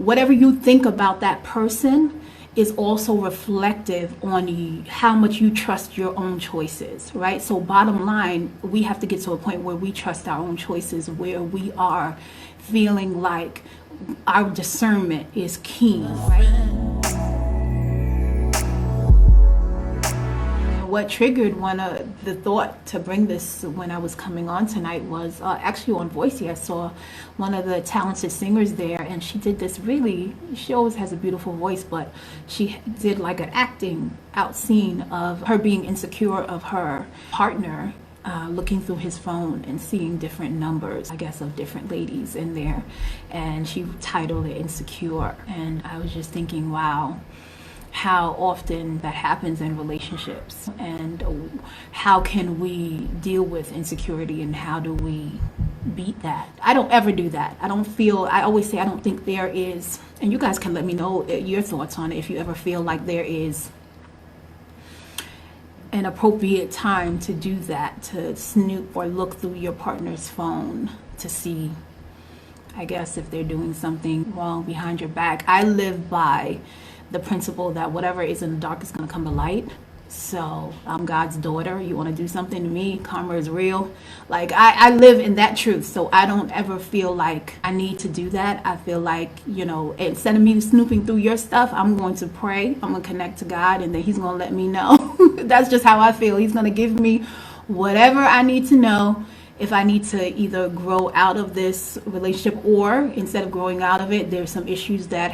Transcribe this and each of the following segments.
whatever you think about that person is also reflective on how much you trust your own choices, right? So bottom line, we have to get to a point where we trust our own choices, where we are feeling like our discernment is keen, right? What triggered the thought to bring this when I was coming on tonight was actually on Voice. I saw one of the talented singers there, and she did this she always has a beautiful voice, but she did like an acting out scene of her being insecure of her partner, looking through his phone and seeing different numbers, I guess, of different ladies in there. And she titled it Insecure. And I was just thinking, wow, how often that happens in relationships, and how can we deal with insecurity, and how do we beat that? I don't ever do that. I always say I don't think there is, and you guys can let me know your thoughts on it, if you ever feel like there is an appropriate time to do that, to snoop or look through your partner's phone to see, I guess, if they're doing something wrong behind your back. I live by the principle that whatever is in the dark is going to come to light. So I'm God's daughter. You want to do something to me, karma is real. Like I live in that truth. So I don't ever feel like I need to do that. I feel like, instead of me snooping through your stuff, I'm going to pray. I'm going to connect to God, and then he's going to let me know. That's just how I feel. He's going to give me whatever I need to know. If I need to either grow out of this relationship, or instead of growing out of it, there's some issues that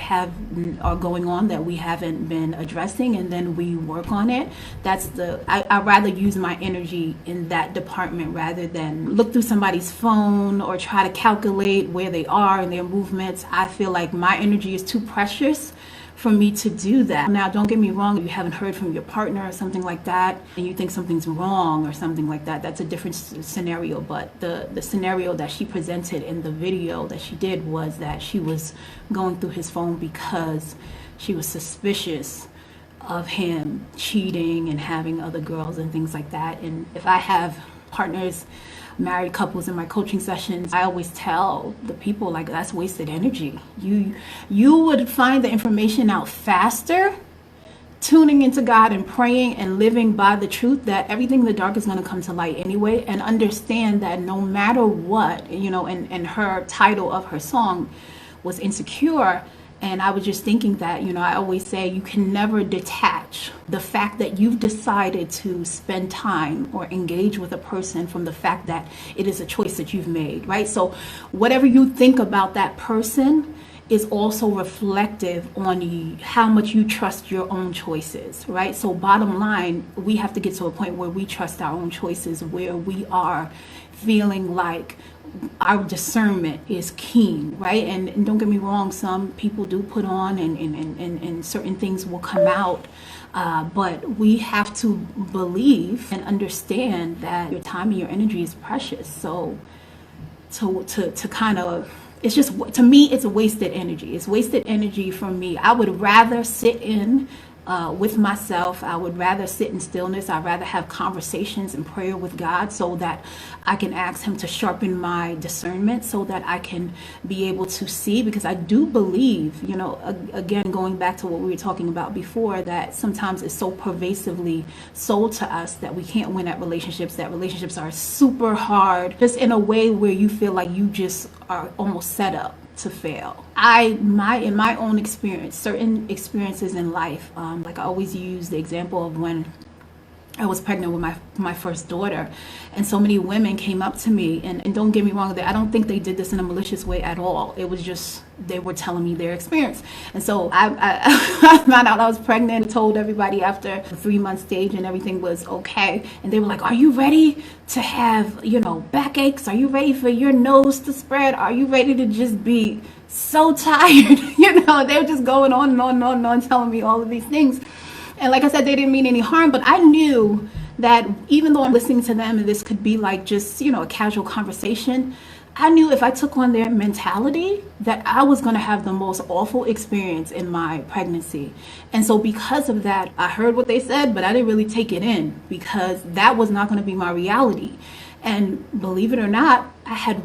are going on that we haven't been addressing, and then we work on it. I'd rather use my energy in that department rather than look through somebody's phone or try to calculate where they are and their movements. I feel like my energy is too precious for me to do that. Now, don't get me wrong, if you haven't heard from your partner or something like that, and you think something's wrong or something like that, that's a different scenario. But the scenario that she presented in the video that she did was that she was going through his phone because she was suspicious of him cheating and having other girls and things like that. And if I have partners, married couples, in my coaching sessions, I always tell the people, like, that's wasted energy. You would find the information out faster tuning into God and praying and living by the truth that everything in the dark is going to come to light anyway, and understand that no matter what, and her title of her song was Insecure. And I was just thinking that, I always say you can never detach the fact that you've decided to spend time or engage with a person from the fact that it is a choice that you've made, right? So whatever you think about that person is also reflective on how much you trust your own choices, right? So bottom line, we have to get to a point where we trust our own choices, where we are feeling like our discernment is keen, right? And don't get me wrong, some people do put on and certain things will come out, but we have to believe and understand that your time and your energy is precious. So to kind of, it's just, to me, it's a wasted energy. It's wasted energy for me. I would rather sit with myself. I would rather sit in stillness. I'd rather have conversations and prayer with God, so that I can ask him to sharpen my discernment, so that I can be able to see, because I do believe, again, going back to what we were talking about before, that sometimes it's so pervasively sold to us that we can't win at relationships, that relationships are super hard, just in a way where you feel like you just are almost set up to fail. In my own experience, certain experiences in life, like I always use the example of when I was pregnant with my first daughter, and so many women came up to me, and don't get me wrong, I don't think they did this in a malicious way at all. It was just, they were telling me their experience. And so I found out I was pregnant, told everybody after the 3-month stage, and everything was okay. And they were like, are you ready to have, backaches? Are you ready for your nose to spread? Are you ready to just be so tired? They were just going on and on and on and on, telling me all of these things. And like I said, they didn't mean any harm, but I knew that even though I'm listening to them and this could be like just, a casual conversation, I knew if I took on their mentality that I was going to have the most awful experience in my pregnancy. And so because of that, I heard what they said, but I didn't really take it in, because that was not going to be my reality. And believe it or not, I had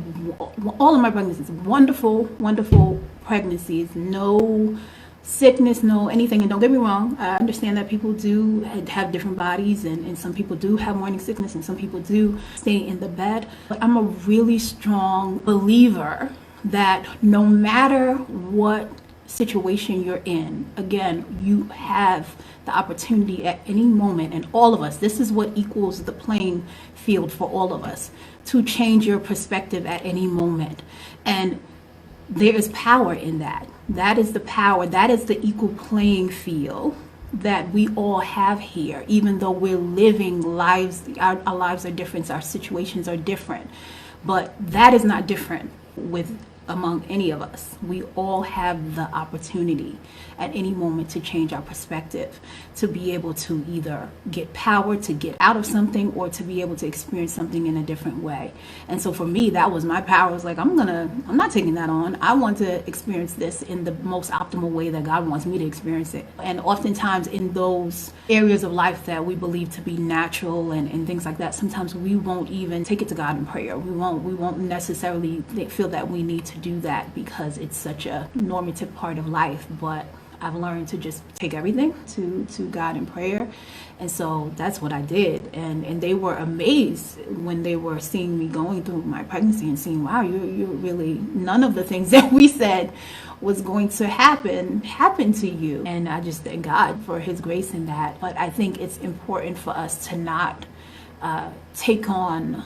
all of my pregnancies, wonderful, wonderful pregnancies, no sickness, no anything. And don't get me wrong, I understand that people do have different bodies, and some people do have morning sickness, and some people do stay in the bed. But I'm a really strong believer that no matter what situation you're in, again, you have the opportunity at any moment, and all of us, this is what equals the playing field for all of us, to change your perspective at any moment. And there is power in that. That is the power. That is the equal playing field that we all have here, even though we're living lives, our lives are different, our situations are different. But that is not different among any of us. We all have the opportunity at any moment to change our perspective, to be able to either get power to get out of something, or to be able to experience something in a different way. And so for me, that was my power. I was like, I'm not taking that on. I want to experience this in the most optimal way that God wants me to experience it. And oftentimes in those areas of life that we believe to be natural and things like that, sometimes we won't even take it to God in prayer. We won't necessarily feel that we need to do that because it's such a normative part of life. But I've learned to just take everything to God in prayer. And so that's what I did. And they were amazed when they were seeing me going through my pregnancy and seeing, wow, you're really, none of the things that we said was going to happen to you. And I just thank God for his grace in that. But I think it's important for us to not take on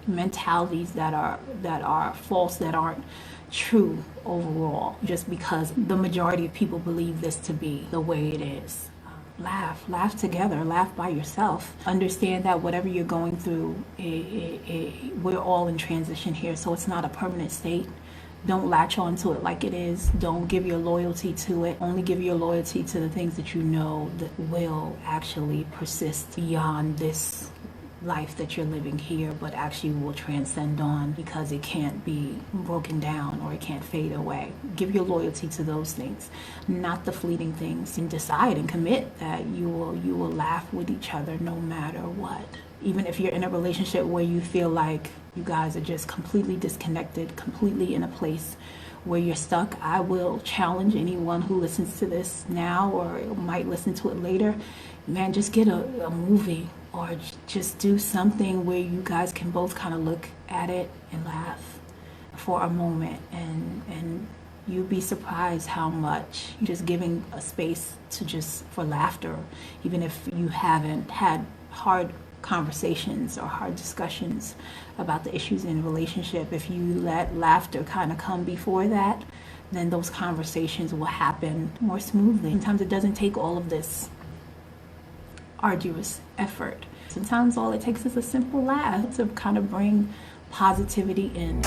mentalities that are false, that aren't true overall, just because the majority of people believe this to be the way it is. Laugh together, laugh by yourself. Understand that whatever you're going through, we're all in transition here, so it's not a permanent state. Don't latch on to it like it is. Don't give your loyalty to it. Only give your loyalty to the things that you know that will actually persist beyond this life that you're living here, but actually will transcend on, because it can't be broken down or it can't fade away. Give your loyalty to those things, not the fleeting things, and decide and commit that you will laugh with each other no matter what. Even if you're in a relationship where you feel like you guys are just completely disconnected, completely in a place where you're stuck, I will challenge anyone who listens to this now or might listen to it later, man, just get a movie, or just do something where you guys can both kind of look at it and laugh for a moment, and you'd be surprised how much just giving a space for laughter, even if you haven't had hard conversations or hard discussions about the issues in a relationship. If you let laughter kind of come before that, then those conversations will happen more smoothly. Sometimes it doesn't take all of this arduous effort. Sometimes all it takes is a simple laugh to kind of bring positivity in.